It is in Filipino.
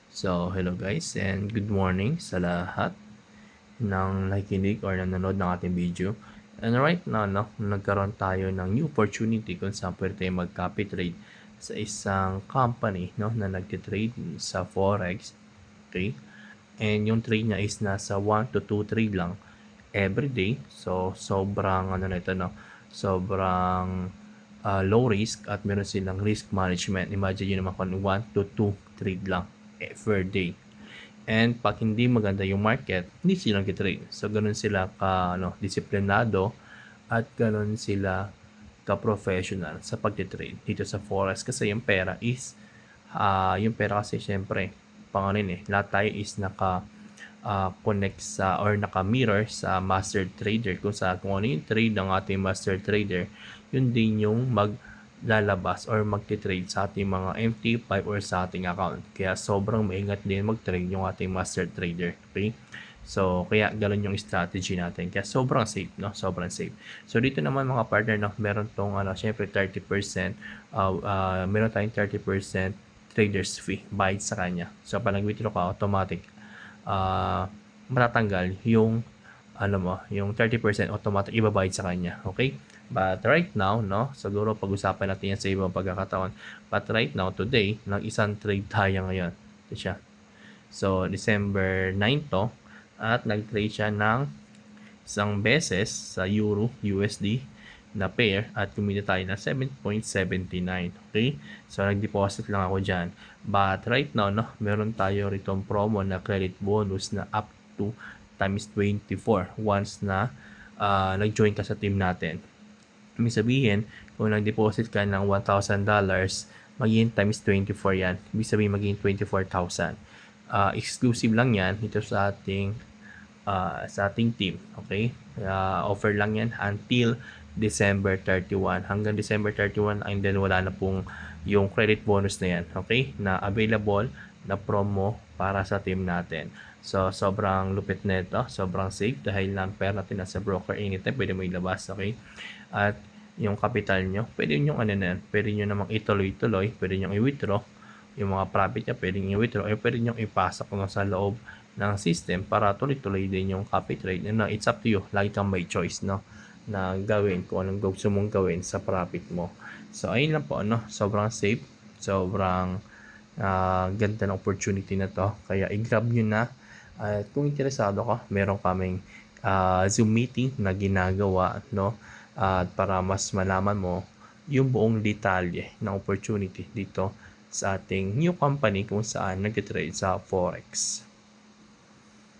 So, hello guys and good morning sa lahat ng nakikinig or nanonood ng ating video. And right now, nagkaroon tayo ng new opportunity kung saan pwede tayo mag-copy trade sa isang company na nagtitrade sa Forex. Okay? And yung trade niya is nasa 1 to 2 trade lang every day. So, sobrang sobrang low risk at meron silang risk management. Imagine nyo naman kung 1 to 2 trade lang per day. And pag hindi maganda yung market, hindi sila nag-trade. So, ganun sila disiplinado at ganun sila ka-professional sa pag-trade dito sa Forex. Kasi yung pera is, yung pera kasi syempre, lahat tayo is connect sa or naka-mirror sa master trader kung ano yung trade ng ating master trader, yun din yung maglalabas or magti-trade sa ating mga MT5 or sa ating account. Kaya sobrang maingat din mag-trade yung ating master trader. Okay? So, kaya ganun yung strategy natin. Kaya sobrang safe, no? Sobrang safe. So, dito naman mga partner, meron tong, syempre 30%, meron tayong 30% traders fee bayad sa kanya. So, pag nag-withdraw ka, automatic, matatanggal yung yung 30% automatic ibabayad sa kanya. Okay? But right now, siguro pag-usapan natin yan sa ibang pagkakataon. But right now, today, isang trade tayo ngayon. Ito siya. So, December 9 to. At nag-trade siya ng isang beses sa Euro USD na pair at kumita tayo ng 7.79. Okay? So, nag-deposit lang ako dyan. But right now, meron tayo ritong promo na credit bonus na up to times 24 once na nag-join ka sa team natin. Ibig sabihin, kung nag-deposit ka ng $1,000, magiging times 24 yan. Ibig sabihin, magiging 24,000. Exclusive lang yan ito sa ating team. Okay? Offer lang yan until December 31. Hanggang December 31 and then wala na pong yung credit bonus na yan. Okay? Na available na promo para sa team natin. So, sobrang lupit na ito. Sobrang safe dahil lang pera natin nasa broker anytime. Pwede mo ilabas. Okay? At yung capital nyo, pwede nyo pwede nyo namang ituloy-tuloy, pwede nyo i-withdraw yung mga profit niya, pwede nyo i-withdraw o pwede nyo ipasok sa loob ng system para tuloy-tuloy din yung copy trade. It's up to you. Lagi kang may choice, na gawin kung anong gusto mong gawin sa profit mo. So, ayun lang po, sobrang safe, sobrang ganda ng opportunity na to. Kaya i-grab nyo na. At kung interesado ka, meron kaming Zoom meeting na ginagawa, para mas malaman mo yung buong detalye ng opportunity dito sa ating new company kung saan nag-trade sa Forex.